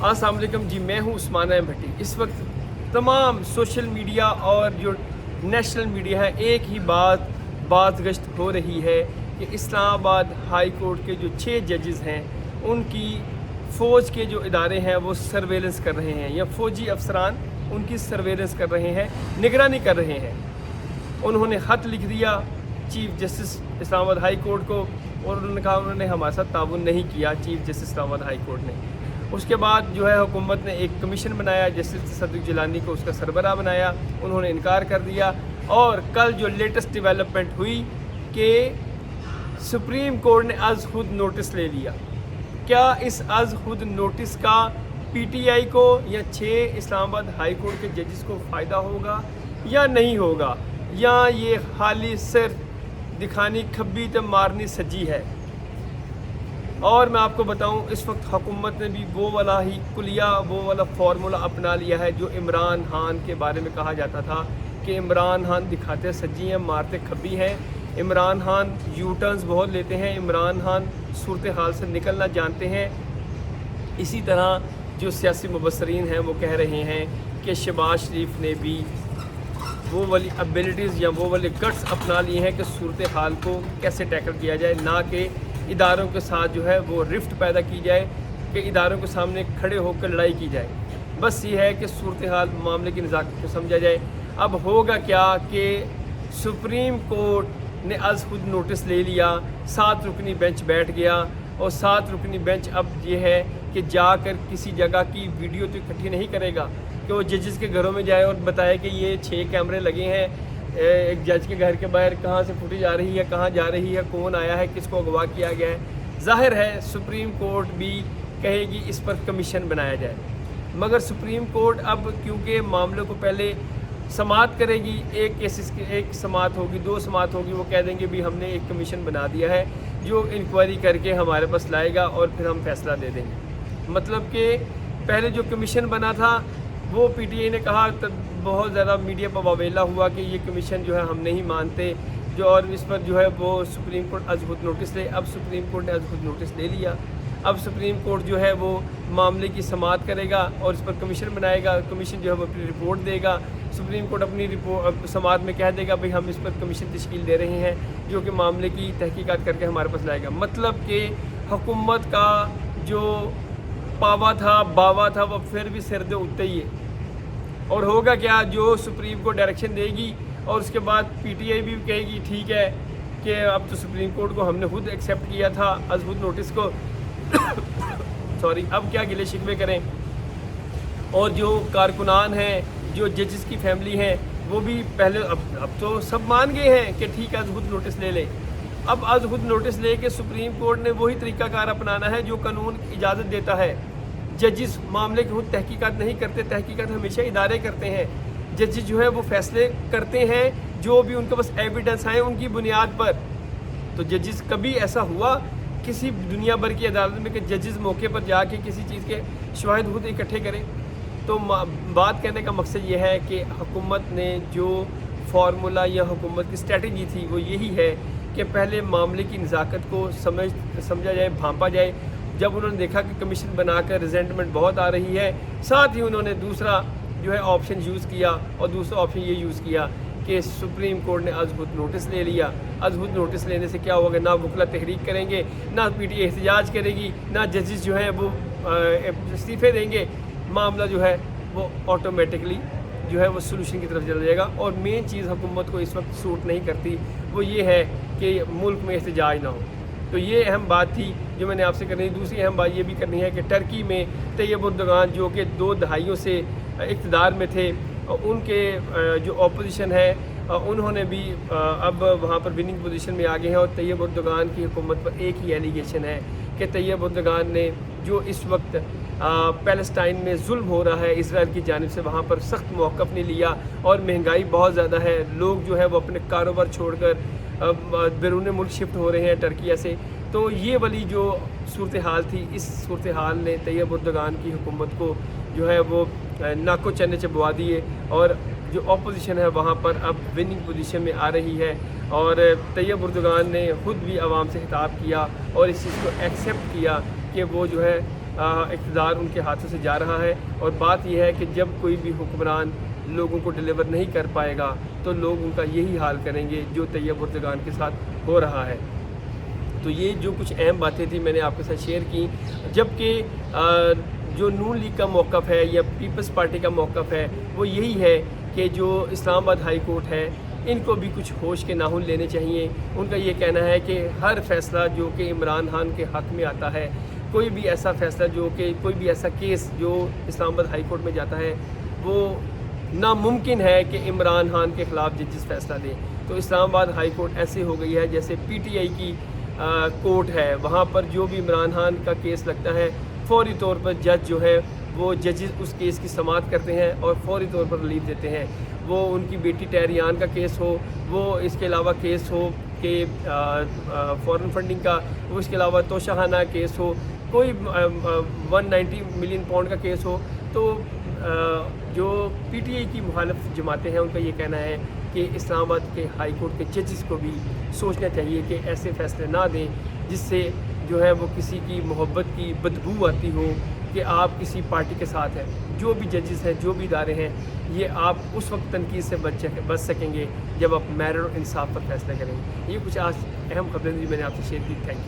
अस्सलाम वालेकुम जी, मैं हूँ उस्मान अहमद भट्टी। इस वक्त तमाम सोशल मीडिया और जो नेशनल मीडिया है, एक ही बात गश्त हो रही है कि इस्लामाबाद हाई कोर्ट के जो 6 जजेस हैं उनकी फ़ौज के जो इदारे हैं वो सर्वेलेंस कर रहे हैं, या फ़ौजी अफसरान उनकी सर्वेलेंस कर रहे हैं, निगरानी कर रहे हैं। उन्होंने ख़त लिख दिया chief justice Islamabad high court को और उन्होंने कहा उन्होंने हमारे साथ ताउन नहीं किया chief justice Islamabad high court ने। उसके बाद जो है हुकूमत ने एक कमीशन बनाया, जस्टिस तसद्दुक़ जिलानी को उसका सरबराह बनाया, उन्होंने इनकार कर दिया। और कल जो लेटेस्ट डेवलपमेंट हुई कि सुप्रीम कोर्ट ने अज़ खुद नोटिस ले लिया। क्या इस अज़ खुद नोटिस का पीटीआई को या 6 इस्लामाबाद हाई कोर्ट के जजेस को फ़ायदा होगा या नहीं होगा, या ये खाली सिर्फ दिखानी खब्बी तो मारनी सजी है। और मैं आपको बताऊं, इस वक्त हुकूमत ने भी वो वाला ही कुलिया, वो वाला फार्मूला अपना लिया है जो इमरान खान के बारे में कहा जाता था कि इमरान खान दिखाते सजी हैं, मारते खब्बी हैं। इमरान खान यू टर्न्स बहुत लेते हैं, इमरान खान सूरत हाल से निकलना जानते हैं। इसी तरह जो सियासी मुबस्सरीन हैं वो कह रहे हैं कि शहबाज शरीफ ने भी वो वाली एबिलिटीज़ या वो वाले गट्स अपना लिए हैं कि सूरत हाल को कैसे टैकल किया जाए, ना कि इदारों के साथ जो है वो रिफ्ट पैदा की जाए कि इदारों के सामने खड़े होकर लड़ाई की जाए। बस ये है कि सूरत हाल मामले की नज़ाकत को समझा जाए। अब होगा क्या कि सुप्रीम कोर्ट ने अज़ खुद नोटिस ले लिया, 7 रुकनी बेंच बैठ गया और 7 रुकनी बेंच अब ये है कि जाकर किसी जगह की वीडियो तो इकट्ठी नहीं करेगा कि वो जजेस के घरों में जाए और बताए कि ये 6 कैमरे लगे हैं, एक जज के घर के बाहर कहाँ से फुटेज आ रही है, कहाँ जा रही है, कौन आया है, किसको अगवा किया गया है। ज़ाहिर है सुप्रीम कोर्ट भी कहेगी इस पर कमीशन बनाया जाए, मगर सुप्रीम कोर्ट अब क्योंकि मामलों को पहले समाअत करेगी, एक केसेस की एक समाअत होगी, 2 समाअत होगी, वो कह देंगे भी हमने एक कमीशन बना दिया है जो इंक्वायरी करके हमारे पास लाएगा और फिर हम फैसला दे देंगे। मतलब कि पहले जो कमीशन बना था वो पीटीआई ने कहा, तब बहुत ज़्यादा मीडिया पर वावेला हुआ कि ये कमीशन जो है हम नहीं मानते जो, और इस पर जो है वो सुप्रीम कोर्ट अज़ खुद नोटिस ले। अब सुप्रीम कोर्ट ने अज़ खुद नोटिस ले लिया। अब सुप्रीम कोर्ट जो है वो मामले की समाअत करेगा और इस पर कमीशन बनाएगा। कमीशन जो है वो अपनी रिपोर्ट देगा। सुप्रीम कोर्ट अपनी रिपोर्ट समाअत में कह देगा भाई हम इस पर कमीशन तश्कील दे रहे हैं जो कि मामले की तहकीकात करके हमारे पास लाएगा। मतलब कि हुकूमत का जो पावा था, बावा था, वो फिर भी सिर दे उठते ही है। और होगा क्या, जो सुप्रीम कोर्ट डायरेक्शन देगी और उसके बाद पीटीआई भी कहेगी ठीक है कि अब तो सुप्रीम कोर्ट को हमने खुद एक्सेप्ट किया था अज़ खुद नोटिस को सॉरी, अब क्या गिले शिकवे करें। और जो कारकुनान हैं, जो जजेस की फैमिली हैं, वो भी पहले अब तो सब मान गए हैं कि ठीक है अज़ खुद नोटिस ले लें। अब अज़ खुद नोटिस ले के सुप्रीम कोर्ट ने वही तरीक़ाकार अपनाना है जो कानून इजाज़त देता है। जजेस मामले की खुद तहकीकात नहीं करते, तहकीकात हमेशा इदारे करते हैं। जजेस जो है वो फैसले करते हैं जो भी उनके पास एविडेंस आए उनकी बुनियाद पर। तो जजेस कभी ऐसा हुआ किसी दुनिया भर की अदालत में कि जजेस मौके पर जाके किसी चीज़ के शवाहिद खुद इकट्ठे करें? तो बात कहने का मकसद ये है कि हुकूमत ने जो फार्मूला या हुकूमत की स्ट्रेटजी थी वो यही है कि पहले मामले की नज़ाकत को समझा जाए, भांपा जाए। जब उन्होंने देखा कि कमीशन बनाकर रिजेंटमेंट बहुत आ रही है, साथ ही उन्होंने दूसरा जो है ऑप्शन यूज़ किया, और दूसरा ऑप्शन ये यूज़ किया कि सुप्रीम कोर्ट ने अज़ खुद नोटिस ले लिया। अज़ खुद नोटिस लेने से क्या होगा, ना वकला तहरीक करेंगे, ना पीटीआई एहतजाज करेगी, ना जजेस जो है वो इस्तीफ़े देंगे। मामला जो है वो ऑटोमेटिकली जो है वो सोल्यूशन की तरफ चला जाएगा। और मेन चीज़ हुकूमत को इस वक्त सूट नहीं करती वो ये है कि मुल्क में एहतजाज ना हो। तो ये अहम बात थी जो मैंने आपसे करनी। दूसरी अहम बात ये भी करनी है कि टर्की में तैयब एर्दोगान जो कि 2 दहाइयों से इक़्तिदार में थे, उनके जो अपोजिशन है उन्होंने भी अब वहाँ पर विनिंग पोजीशन में आ गए हैं। और तैयब एर्दोगान की हुकूमत पर एक ही एलिगेशन है कि तैयब एर्दोगान ने जो इस वक्त पैलेस्टाइन में जुल्म हो रहा है इसराइल की जानिब से, वहाँ पर सख्त मौक़िफ़ नहीं लिया। और महंगाई बहुत ज़्यादा है, लोग जो है वो अपने कारोबार छोड़कर बैरून मुल्क शिफ्ट हो रहे हैं टर्किया से। तो ये वाली जो सूरत हाल थी, इस सूरत हाल ने तैयब एर्दोगान की हुकूमत को जो है वो नाको चने चबवा दिए, और जो अपोजिशन है वहाँ पर अब विनिंग पोजीशन में आ रही है। और तैयब एर्दोगान ने ख़ुद भी आवाम से खिताब किया और इस चीज़ को एक्सेप्ट किया कि वो जो है इक़्तिदार उनके हाथों से जा रहा है। और बात यह है कि जब कोई भी हुक्मरान लोगों को डिलीवर नहीं कर पाएगा तो लोग उनका यही हाल करेंगे जो तैयब उर्दगान के साथ हो रहा है। तो ये जो कुछ अहम बातें थी मैंने आपके साथ शेयर की। जबकि जो नून लीग का मौक़िफ़ है या पीपल्स पार्टी का मौक़िफ़ है वो यही है कि जो इस्लामाबाद हाई कोर्ट है इनको भी कुछ होश के नाखून लेने चाहिए। उनका ये कहना है कि हर फ़ैसला जो कि इमरान खान के हक़ में आता है, कोई भी ऐसा फ़ैसला जो कि कोई भी ऐसा केस जो इस्लामाबाद हाई कोर्ट में जाता है वो नामुमकिन है कि इमरान खान के ख़िलाफ़ जजेस फ़ैसला दें। तो इस्लामाबाद हाई कोर्ट ऐसे हो गई है जैसे PTI की कोर्ट है, वहाँ पर जो भी इमरान खान का केस लगता है फ़ौरी तौर पर जज जो है वो जजेस उस केस की समाअत करते हैं और फ़ौरी तौर पर रिलीफ देते हैं। वो उनकी बेटी टहरियान का केस हो, वो इसके अलावा केस हो कि फ़ॉरेन फंडिंग का, वो इसके अलावा तोशाखाना केस हो, कोई 190 मिलियन पाउंड का केस हो, तो जो PTI की मुखालिफ जमातें हैं उनका ये कहना है कि इस्लामाबाद के हाई कोर्ट के जजेस को भी सोचना चाहिए कि ऐसे फ़ैसले ना दें जिससे जो है वो किसी की मोहब्बत की बदबू आती हो कि आप किसी पार्टी के साथ हैं। जो भी जजेस हैं, जो भी इदारे हैं, ये आप उस वक्त तनकीद से बच सकेंगे जब आप मेरिट और इंसाफ पर फैसला करेंगे। ये कुछ आज अहम खबरें थी मैंने आपसे शेयर की। Thank you.